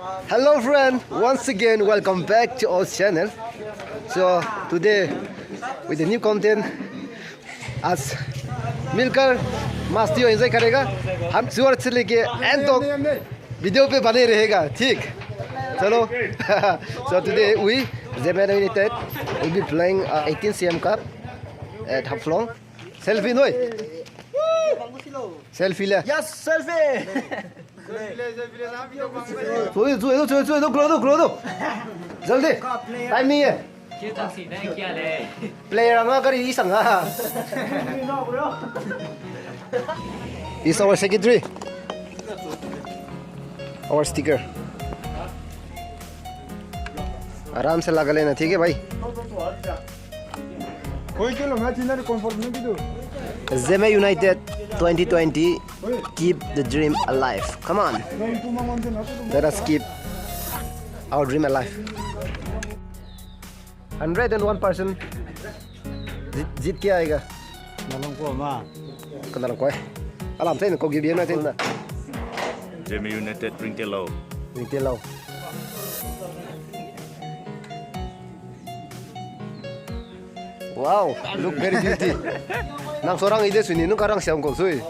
Hello friend, once again welcome back to our channel. So today with the new content, आज मिलकर मस्ती enjoy करेगा. हम शुरू से लेके एंड तक वीडियो पे बने रहेगा, ठीक? चलो. So today we Zeme United will be playing 18th CEM Cup at Haflong. Selfie noi. Selfie le. Yes, selfie. दो करो दो जल्दी टाइम नहीं है प्लेयर अंगा करी ई संगा Is our secretary, our sticker. आराम से लगा लेना, ठीक है भाई. Zeme United 2020, keep the dream alive. Come on, let us keep our dream alive. 101% जीत के आएगा. Kenal kau? Alam saya kau gigi biar nanti. Zeme United ring telau. Wow, look very beauty. Nang seorang ide sini, nu karang siam kau sui.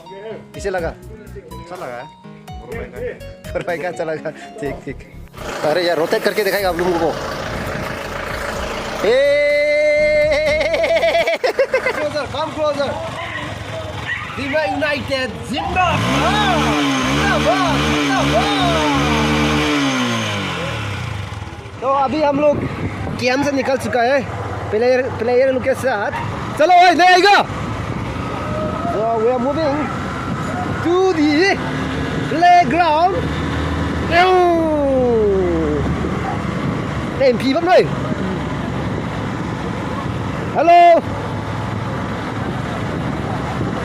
Isi laga. Salah Perbaikan चलेगा. ठीक. अरे यार rotate करके दिखाएगा आप लोगों को. Closer, come closer. Zeme United, Zindabad. तो अभी हम लोग कैंप से निकल चुका है. प्लेयर लोग के साथ. चलो भाई ले आएगा. So we are moving to the playground. Em phi vẫn đây. Hello.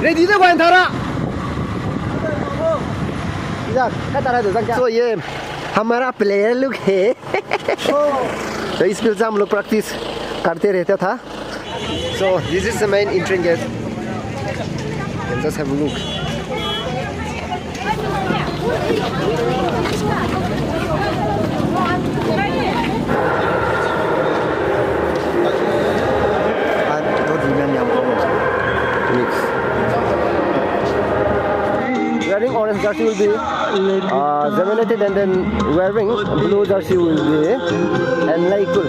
Ready to go and thara. इधर क्या तारा दो क्या? So ये हमारा प्लेयर लोग है. तो इस फील्ड से हम लोग प्रैक्टिस करते रहता था. So this is the main entry gate. And just have a look. Wearing orange jersey will be Zeme United, and then wearing blue jersey will be N.Leikul.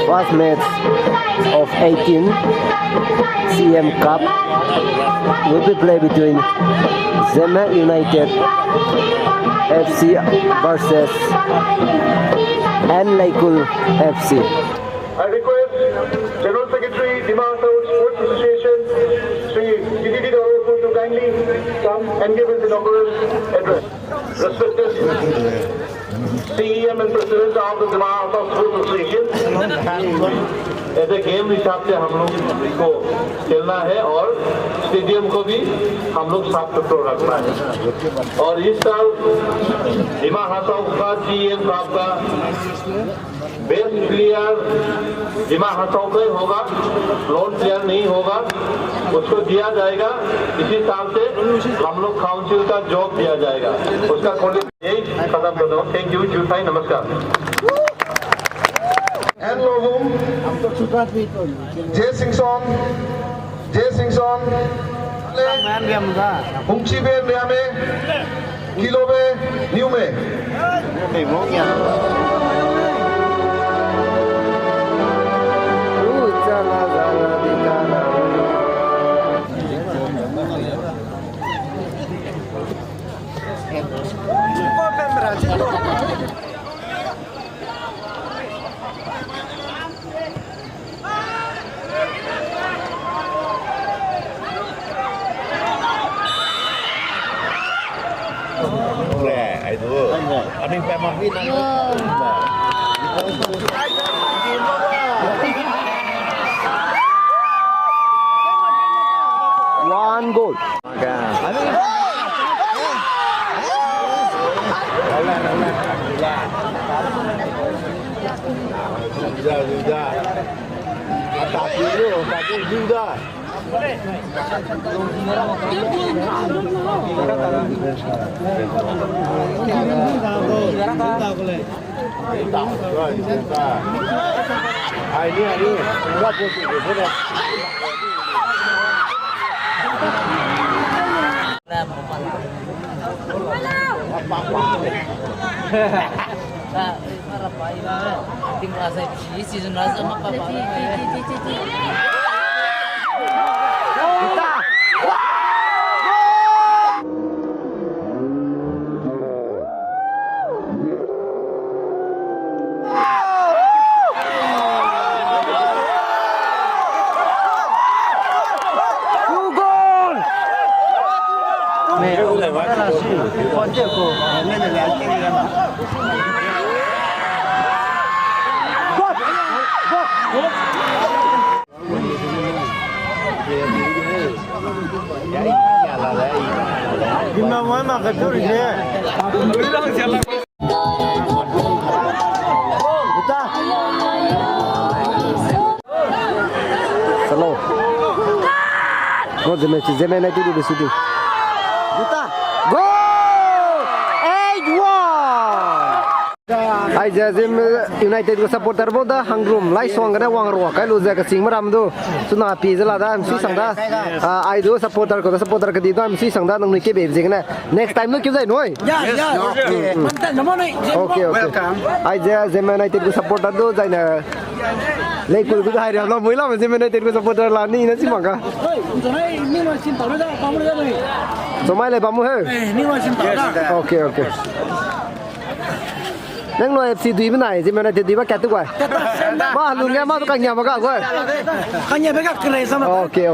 First match of 18th CEM Cup will be played between Zeme United FC versus N.Leikul FC. I request General Secretary, Dimantau Sports Association, Sri Gididi Dawapur to kindly come and give his inaugural address. Respected CEM and President of the Dimantau Sports Association, ऐसे game हिसाब से हम लोग को खेलना है और stadium को भी हम लोग साफ सुथरा रखना है. और इस साल हिमा हाथों का CEM कप का बेस्ट प्लेयर हिमा हाथों का होगा, लोन प्लेयर नहीं होगा. उसको दिया जाएगा इसी साल से हम लोग काउंसिल का जॉब दिया जाएगा. उसका यही खत्म करता हूँ. थैंक यू जूताई, नमस्कार. And Lovum, Jay Singson, Humchi be Miame, Kilo be New Play. One goal. Slow. Zeme United do shooting. Goal! 8-1. Ai Zeme United ko supporter boda hangrum lai song kana wang ro kai lu ja ka sing maram do suna pi jala da msi sangda ai do supporter ko ka di da msi sangda nang ni ke be jing na next time no kyu jai noi okay ai Zeme United ko supporter do jai na N.Leikul ko hai ra lo moi la Zeme United ko supporter la ni na si manga so mai le ba mu he okay nang lo FC dui bnai Zeme United dui ba ka tu kwa ma lu nge ma tu ka nya ma ka kwa ka nya be ka kre sama okay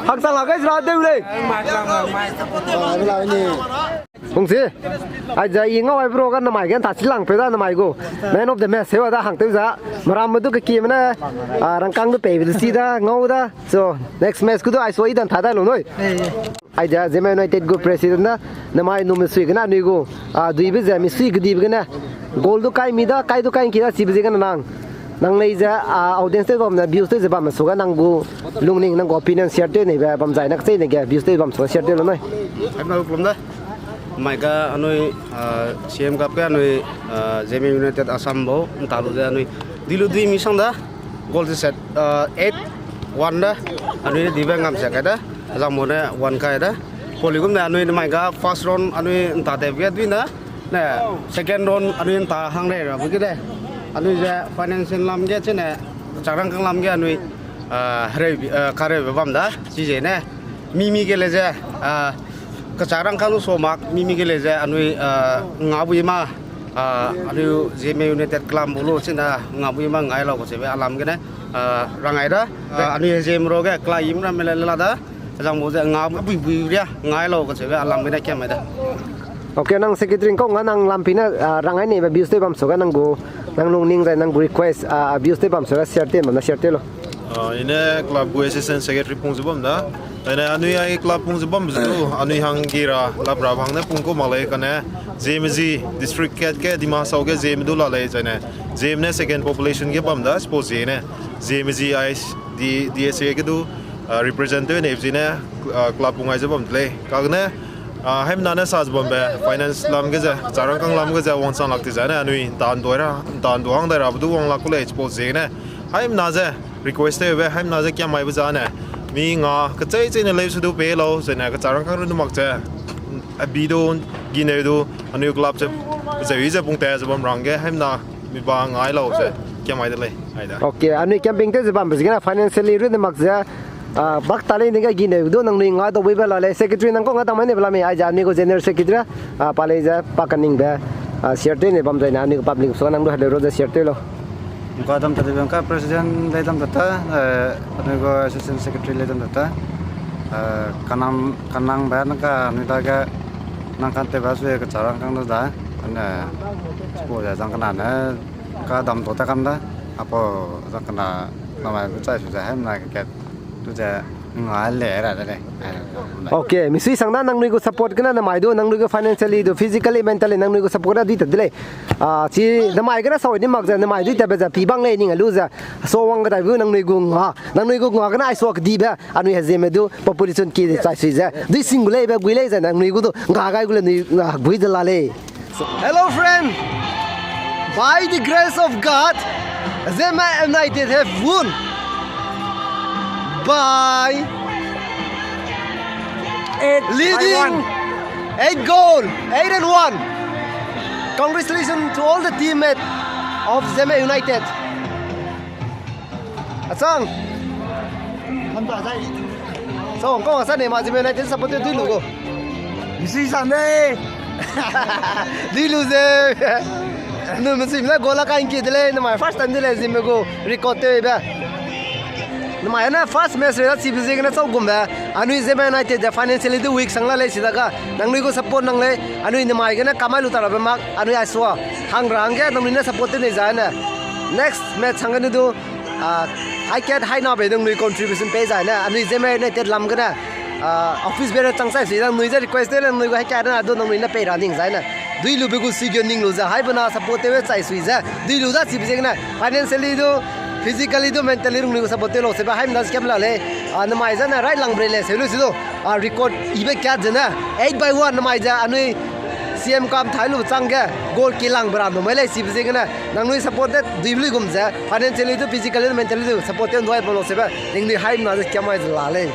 hak sa la ga ra deu le Bung si ai ja yi ngau ai pro kan namai kan ta chilang pe da namai go man of the match sewa da hang tu za maram du ka ki mana rangkang du pe bi si da ngau da so next match ku do ai so i dan tha da lo noi ai ja Zeme United go president na namai nu mi sui kana ni go dui bi ja mi sui gdi bi kana goal du kai mi da kai du kai ki da si bi kana nang lei ja audience te bom na views te bam so ga nang bu lungning nang opinion share te nei ba bam jai nak sei nei ga views te bam so share te lo noi em đâu cũng đấy mày cả anh ơi CM gặp cái anh ơi Zeme United Assam bố ta lúc anh ơi đi lúc đi mi sang đó goal set 8-1 đó anh ơi đi về ngắm sẽ cái đó rằng một này 1 cái đó poli cũng này anh ơi mày cả first round anh ơi ta đẹp biết đi nữa nè second round anh ơi ta hàng này rồi cái đấy anh ơi ra financial làm cái trên này chẳng rằng làm cái anh ơi kare bam đó chỉ vậy nè mimi cái là gì kecarang kalau somak mimi gele ja anui ngabui ma anu Zeme United Club bulu sina ngabui ma ngai lo ko sebe alam gene rangai da anu Zeme ro ga kla imra melela da jang bo ja ngabui bui dia ngai lo ko sebe alam gene kem da okay nang secretary ko nang lampina rangai ne ba views te bam so ga nang go nang lungning ja nang request views te bam so ga share te ma share te lo ine club go assistant secretary pung zubam da ane anui ai club pung zubam zu anui hangira labra bhangna pung ko malai kana Zeme district ke dima sau ke Zeme du la lai jane Zeme ne second population ke bam da suppose ne Zeme ai di DSA ke du representative ne fc ne club pung ai zubam tle kagne hem na na saz bom be finance lam ge ja charang kang lam ge ja won sang lakti jane anui dan doang da ra bu wong la ko le suppose ne hem na ja request te be hem na ja kya mai bu ja ne mi nga ka chai chai na le su du pe lo zena ka charang kang ru mak cha abidon ginedo anu club cha zai za pung te za bom rang ge hem na mi ba ngai lo se kya mai de le ai da okay anu camping te bam bezina financially ru de mak ja bak tale ni ga ginedo nang ni nga do be la le secretary nang ko nga tamai ne bla me ai ja ni ko general secretary pale ja pakaning ba share te ne bam jai na ni public so nang do hale ro ja share te lo Kadam tadi bangka presiden ledam data, nego assistant secretary ledam data. kanang ba nangka nita ka nangkan te ba suy ka charang kang da ane ko ja jang kana na ka dam to ta kam da apo jang kana nama ku chai su ja hem na ka tu ja ngal le ra le Okay, misui sangna nang nui ko support kana na mai do nang nui ko financially do physically mentally nang nui ko support di ta dile chi na mai kana so ni mak ja na mai di ta ba ja pi bang le ni ngalu ja so wang ga da bu nang nui ko nga kana ai so ka di ba anu ha Zeme do population ki chai sui ja di single ba gui le ja nang nui ko do nga ga gu le ni gui de la le. Hello friend, by the grace of God Zeme United have won by leading 8 goal, 8-1. Congratulations to all the teammates of Zeme United. Asang. So, kung asan ni Zeme United support tu lugo. Misui sang đây. Di luze. No, mesti mula gola kain kidele. No, my first time dile Zeme go record tu iba. Namaya na first match re si bize na chau gumba anu Zeme United the financially the week sangla le sidaga nangli ko support nang le anu namaya na kamal utara ba mak anu aswa hangrang ge nangli na support ne jana next match sangani do I get high na be nangli contribution pe jana anu Zeme United lam gana office be changsai si nang nui ja request le nangli ko ha na do nangli na pe running jana dui lu be ko si ning lu ja hai bana support te chai sui ja dui lu ja si bize na financially do physically do mentally rung ni support lo se ba haim das kem la le namai ja na right lang bre le se lu si do record ibe kya jana 8/1 namai ja anui CM kam thailu chang ga goal kilang bra no mele si bje na nang nui support that dibli gum ja financially do physically mentally do support te ndoi bolo se ba ning ni haim na ja kya mai la le.